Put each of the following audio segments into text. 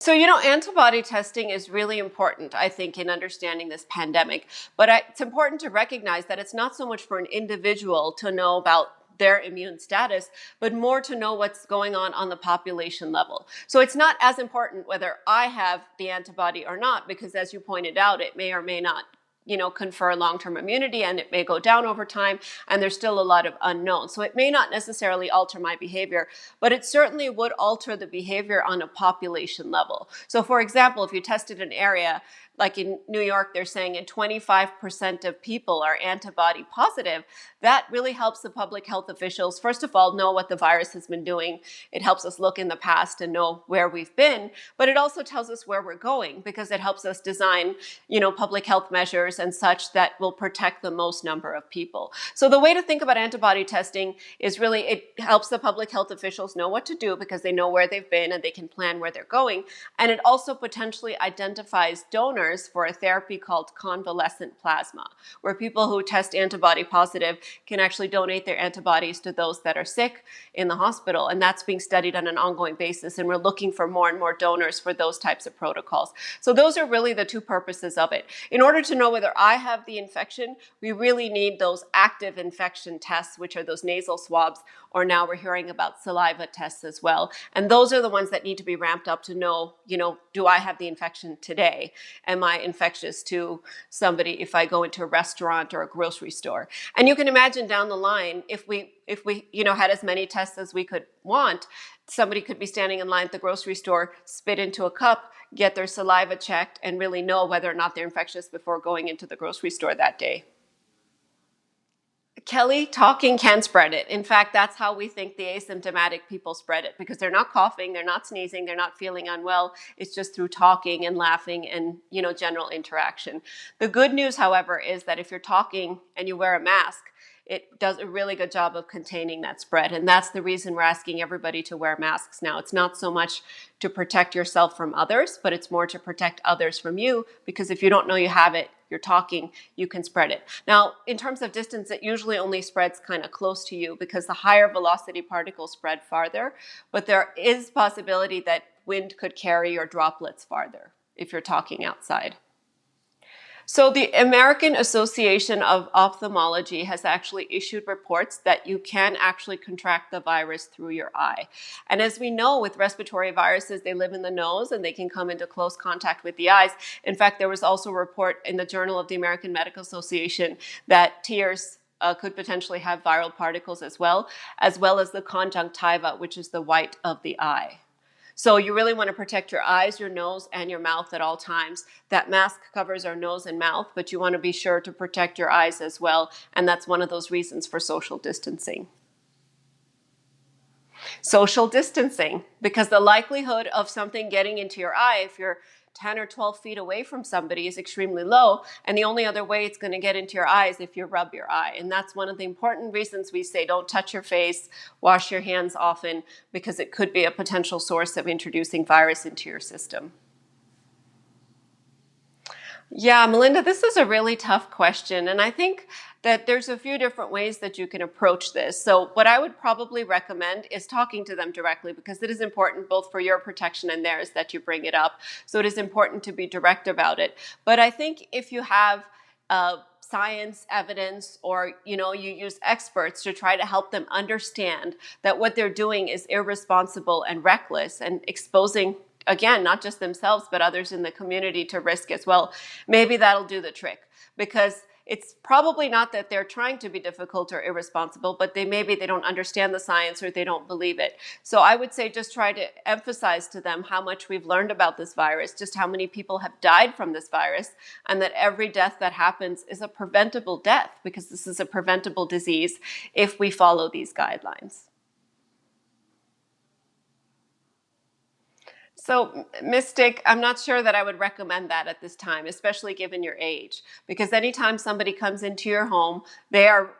So, antibody testing is really important, I think, in understanding this pandemic. But it's important to recognize that it's not so much for an individual to know about their immune status, but more to know what's going on the population level. So it's not as important whether I have the antibody or not, because as you pointed out, it may or may not confer long-term immunity, and it may go down over time, and there's still a lot of unknowns. So it may not necessarily alter my behavior, but it certainly would alter the behavior on a population level. So for example, if you tested an area, like in New York, they're saying 25% of people are antibody positive, that really helps the public health officials, first of all, know what the virus has been doing. It helps us look in the past and know where we've been, but it also tells us where we're going, because it helps us design, public health measures and such that will protect the most number of people. So the way to think about antibody testing is really, it helps the public health officials know what to do because they know where they've been and they can plan where they're going. And it also potentially identifies donors for a therapy called convalescent plasma, where people who test antibody positive can actually donate their antibodies to those that are sick in the hospital. And that's being studied on an ongoing basis. And we're looking for more and more donors for those types of protocols. So those are really the two purposes of it. In order to know whether I have the infection, we really need those active infection tests, which are those nasal swabs, or now we're hearing about saliva tests as well. And those are the ones that need to be ramped up to know, do I have the infection today? Am I infectious to somebody if I go into a restaurant or a grocery store? And you can imagine down the line, if we had as many tests as we could want, somebody could be standing in line at the grocery store, spit into a cup, get their saliva checked, and really know whether or not they're infectious before going into the grocery store that day. Kelly, talking can spread it. In fact, that's how we think the asymptomatic people spread it, because they're not coughing, they're not sneezing, they're not feeling unwell. It's just through talking and laughing and, general interaction. The good news, however, is that if you're talking and you wear a mask, it does a really good job of containing that spread. And that's the reason we're asking everybody to wear masks now. It's not so much to protect yourself from others, but it's more to protect others from you, because if you don't know you have it, you're talking, you can spread it. Now, in terms of distance, it usually only spreads kind of close to you, because the higher velocity particles spread farther, but there is possibility that wind could carry your droplets farther if you're talking outside. So the American Association of Ophthalmology has actually issued reports that you can actually contract the virus through your eye. And as we know, with respiratory viruses, they live in the nose and they can come into close contact with the eyes. In fact, there was also a report in the Journal of the American Medical Association that tears could potentially have viral particles as well as the conjunctiva, which is the white of the eye. So you really want to protect your eyes, your nose, and your mouth at all times. That mask covers our nose and mouth, but you want to be sure to protect your eyes as well. And that's one of those reasons for social distancing. Social distancing, because the likelihood of something getting into your eye, if you're 10 or 12 feet away from somebody, is extremely low. And the only other way it's going to get into your eye is if you rub your eye. And that's one of the important reasons we say don't touch your face, wash your hands often, because it could be a potential source of introducing virus into your system. Yeah, Melinda, this is a really tough question. And I think that there's a few different ways that you can approach this. So what I would probably recommend is talking to them directly, because it is important both for your protection and theirs that you bring it up. So it is important to be direct about it. But I think if you have science evidence, or you use experts to try to help them understand that what they're doing is irresponsible and reckless and exposing, again, not just themselves, but others in the community to risk as well, maybe that'll do the trick. Because it's probably not that they're trying to be difficult or irresponsible, but maybe they don't understand the science or they don't believe it. So I would say just try to emphasize to them how much we've learned about this virus, just how many people have died from this virus, and that every death that happens is a preventable death, because this is a preventable disease if we follow these guidelines. So, Mystic, I'm not sure that I would recommend that at this time, especially given your age, because anytime somebody comes into your home, they are,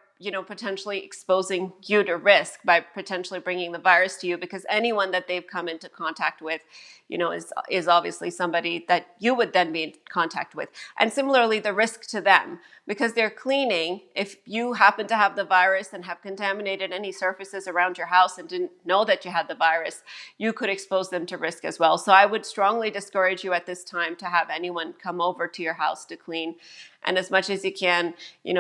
potentially exposing you to risk by potentially bringing the virus to you, because anyone that they've come into contact with, is obviously somebody that you would then be in contact with. And similarly, the risk to them, because they're cleaning, if you happen to have the virus and have contaminated any surfaces around your house and didn't know that you had the virus, you could expose them to risk as well. So I would strongly discourage you at this time to have anyone come over to your house to clean. And as much as you can,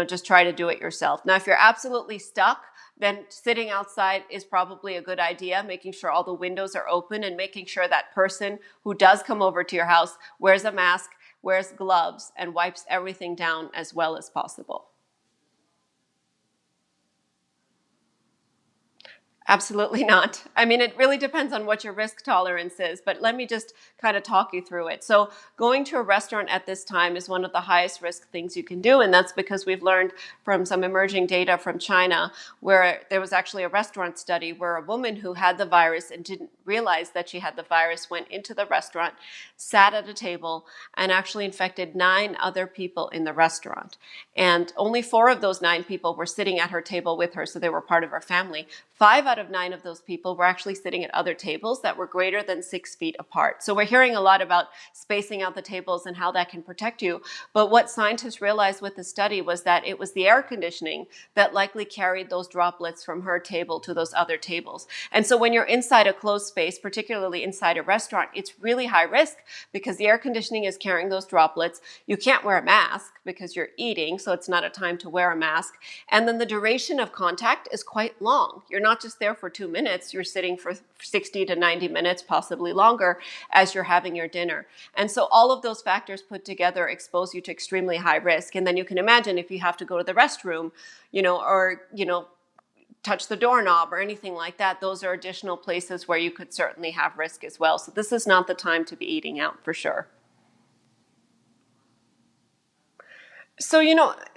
just try to do it yourself. Now, if you're absolutely stuck, then sitting outside is probably a good idea, making sure all the windows are open and making sure that person who does come over to your house wears a mask, wears gloves, and wipes everything down as well as possible. Absolutely not. I mean, it really depends on what your risk tolerance is, but let me just kind of talk you through it. So going to a restaurant at this time is one of the highest risk things you can do, and that's because we've learned from some emerging data from China, where there was actually a restaurant study where a woman who had the virus and didn't realize that she had the virus went into the restaurant, sat at a table, and actually infected 9 other people in the restaurant. And only 4 of those 9 people were sitting at her table with her, so they were part of her family. 5 out of 9 of those people were actually sitting at other tables that were greater than 6 feet apart. So we're hearing a lot about spacing out the tables and how that can protect you. But what scientists realized with the study was that it was the air conditioning that likely carried those droplets from her table to those other tables. And so when you're inside a closed space, particularly inside a restaurant, it's really high risk because the air conditioning is carrying those droplets. You can't wear a mask because you're eating, so it's not a time to wear a mask. And then the duration of contact is quite long. You're not just there for 2 minutes, you're sitting for 60 to 90 minutes, possibly longer, as you're having your dinner. And so all of those factors put together expose you to extremely high risk. And then you can imagine if you have to go to the restroom, or touch the doorknob or anything like that, those are additional places where you could certainly have risk as well. So this is not the time to be eating out for sure. So,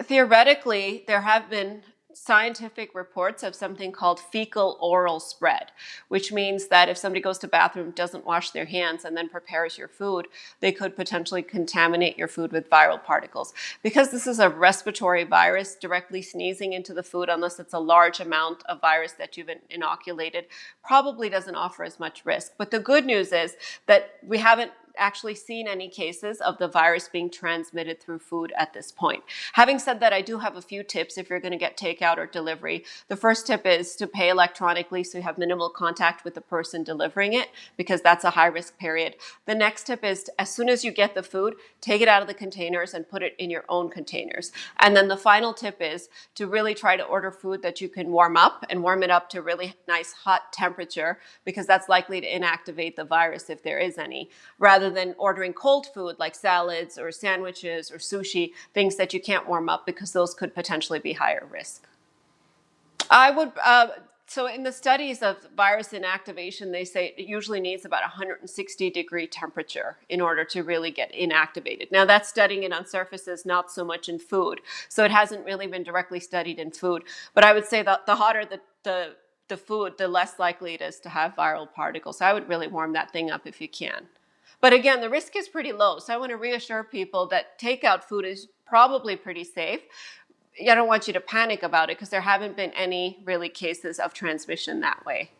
theoretically, there have been scientific reports of something called fecal oral spread, which means that if somebody goes to the bathroom, doesn't wash their hands, and then prepares your food, they could potentially contaminate your food with viral particles. Because this is a respiratory virus, directly sneezing into the food, unless it's a large amount of virus that you've inoculated, probably doesn't offer as much risk. But the good news is that we haven't actually seen any cases of the virus being transmitted through food at this point. Having said that, I do have a few tips if you're going to get takeout or delivery. The first tip is to pay electronically so you have minimal contact with the person delivering it, because that's a high risk period. The next tip is as soon as you get the food, take it out of the containers and put it in your own containers. And then the final tip is to really try to order food that you can warm up and warm it up to really nice hot temperature, because that's likely to inactivate the virus if there is any, rather than ordering cold food like salads or sandwiches or sushi, things that you can't warm up, because those could potentially be higher risk. I would, so in the studies of virus inactivation, they say it usually needs about 160-degree temperature in order to really get inactivated. Now that's studying it on surfaces, not so much in food. So it hasn't really been directly studied in food. But I would say that the hotter the food, the less likely it is to have viral particles. So I would really warm that thing up if you can. But again, the risk is pretty low. So I want to reassure people that takeout food is probably pretty safe. I don't want you to panic about it because there haven't been any really cases of transmission that way.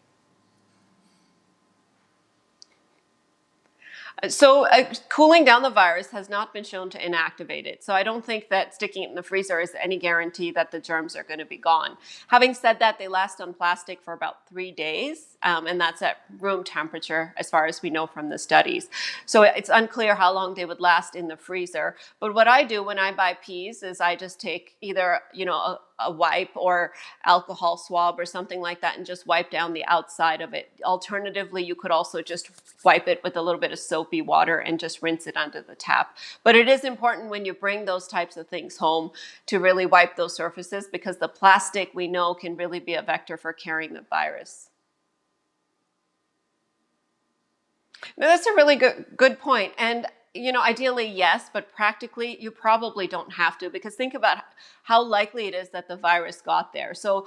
So cooling down the virus has not been shown to inactivate it. So I don't think that sticking it in the freezer is any guarantee that the germs are going to be gone. Having said that, they last on plastic for about 3 days, and that's at room temperature as far as we know from the studies. So it's unclear how long they would last in the freezer. But what I do when I buy peas is I just take either, a wipe or alcohol swab or something like that and just wipe down the outside of it. Alternatively, you could also just wipe it with a little bit of soapy water and just rinse it under the tap. But it is important when you bring those types of things home to really wipe those surfaces, because the plastic we know can really be a vector for carrying the virus. Now, that's a really good point. And ideally, yes, but practically, you probably don't have to, because think about how likely it is that the virus got there. So,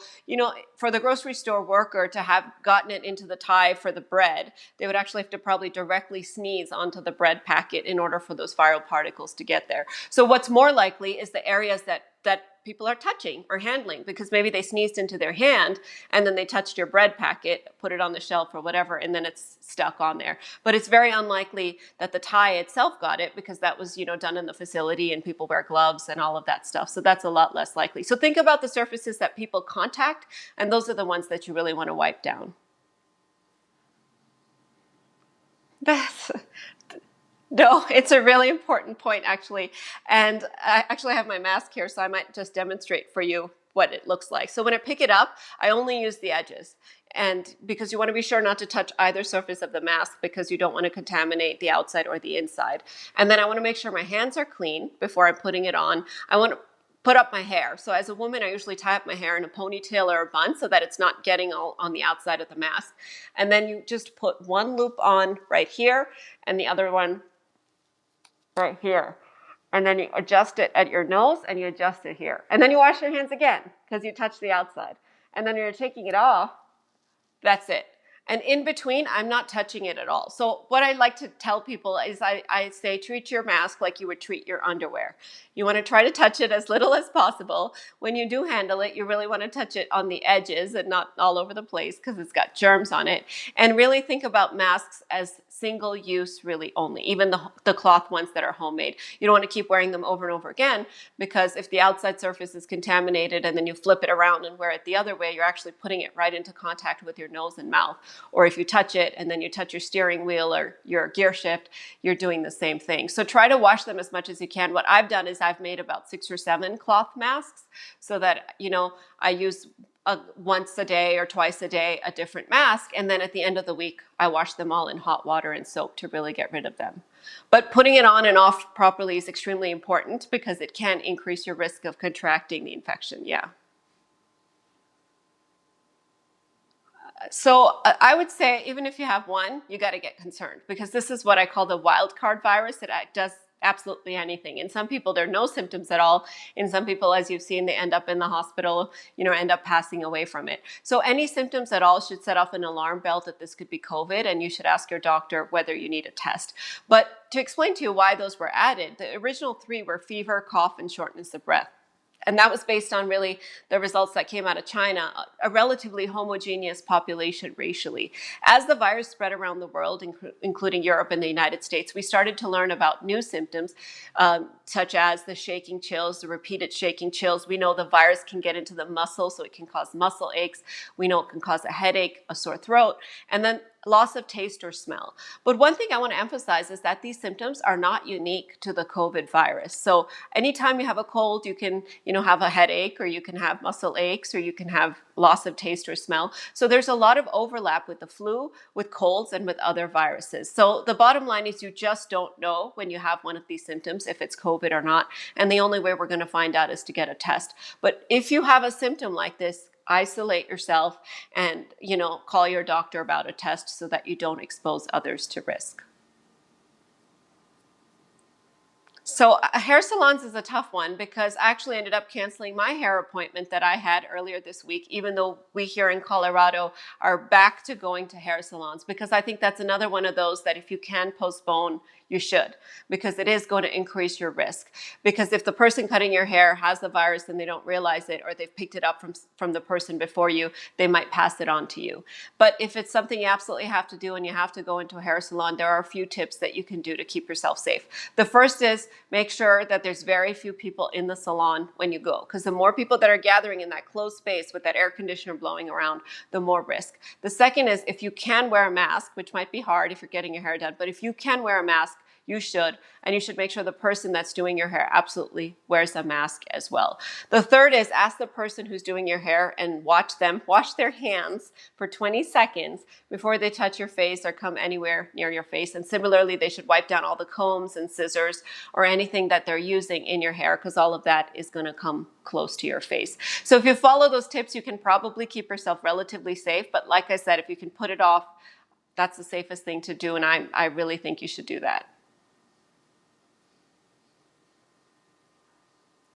for the grocery store worker to have gotten it into the tie for the bread, they would actually have to probably directly sneeze onto the bread packet in order for those viral particles to get there. So what's more likely is the areas that that people are touching or handling, because maybe they sneezed into their hand and then they touched your bread packet, put it on the shelf or whatever, and then it's stuck on there. But it's very unlikely that the tie itself got it, because that was, done in the facility and people wear gloves and all of that stuff. So that's a lot less likely. So think about the surfaces that people contact, and those are the ones that you really want to wipe down. No, it's a really important point, actually. And I actually have my mask here, so I might just demonstrate for you what it looks like. So when I pick it up, I only use the edges. And because you want to be sure not to touch either surface of the mask, because you don't want to contaminate the outside or the inside. And then I want to make sure my hands are clean before I'm putting it on. I want to put up my hair. So as a woman, I usually tie up my hair in a ponytail or a bun so that it's not getting all on the outside of the mask. And then you just put one loop on right here and the other one right here. And then you adjust it at your nose and you adjust it here. And then you wash your hands again because you touched the outside. And then you're taking it off. That's it. And in between, I'm not touching it at all. So what I like to tell people is I say, treat your mask like you would treat your underwear. You want to try to touch it as little as possible. When you do handle it, you really want to touch it on the edges and not all over the place, because it's got germs on it. And really think about masks as single use, really only, even the cloth ones that are homemade. You don't want to keep wearing them over and over again, because if the outside surface is contaminated and then you flip it around and wear it the other way, you're actually putting it right into contact with your nose and mouth. Or if you touch it and then you touch your steering wheel or your gear shift, you're doing the same thing. So try to wash them as much as you can. What I've done is I've made about 6 or 7 cloth masks, so that, I use once a day or twice a day a different mask, and then at the end of the week I wash them all in hot water and soap to really get rid of them. But putting it on and off properly is extremely important, because it can increase your risk of contracting the infection. So I would say, even if you have one, you got to get concerned, because this is what I call the wild card virus. It does absolutely anything. In some people, there are no symptoms at all. In some people, as you've seen, they end up in the hospital, end up passing away from it. So any symptoms at all should set off an alarm bell that this could be COVID, and you should ask your doctor whether you need a test. But to explain to you why those were added, the original 3 were fever, cough, and shortness of breath. And that was based on really the results that came out of China, a relatively homogeneous population racially. As the virus spread around the world, including Europe and the United States, we started to learn about new symptoms, such as the shaking chills, the repeated shaking chills. We know the virus can get into the muscle, so it can cause muscle aches. We know it can cause a headache, a sore throat, and then loss of taste or smell. But one thing I want to emphasize is that these symptoms are not unique to the COVID virus. So anytime you have a cold, you can, have a headache, or you can have muscle aches, or you can have loss of taste or smell. So there's a lot of overlap with the flu, with colds, and with other viruses. So the bottom line is you just don't know when you have one of these symptoms if it's COVID or not. And the only way we're going to find out is to get a test. But if you have a symptom like this, isolate yourself and, call your doctor about a test so that you don't expose others to risk. So hair salons is a tough one, because I actually ended up canceling my hair appointment that I had earlier this week, even though we here in Colorado are back to going to hair salons, because I think that's another one of those that if you can postpone, you should, because it is going to increase your risk. Because if the person cutting your hair has the virus and they don't realize it, or they've picked it up from the person before you, they might pass it on to you. But if it's something you absolutely have to do and you have to go into a hair salon, there are a few tips that you can do to keep yourself safe. The first is make sure that there's very few people in the salon when you go, because the more people that are gathering in that closed space with that air conditioner blowing around, the more risk. The second is, if you can wear a mask, which might be hard if you're getting your hair done, but if you can wear a mask, you should, and you should make sure the person that's doing your hair absolutely wears a mask as well. The third is, ask the person who's doing your hair and watch them wash their hands for 20 seconds before they touch your face or come anywhere near your face. And similarly, they should wipe down all the combs and scissors or anything that they're using in your hair, because all of that is going to come close to your face. So if you follow those tips, you can probably keep yourself relatively safe. But like I said, if you can put it off, that's the safest thing to do, and I really think you should do that.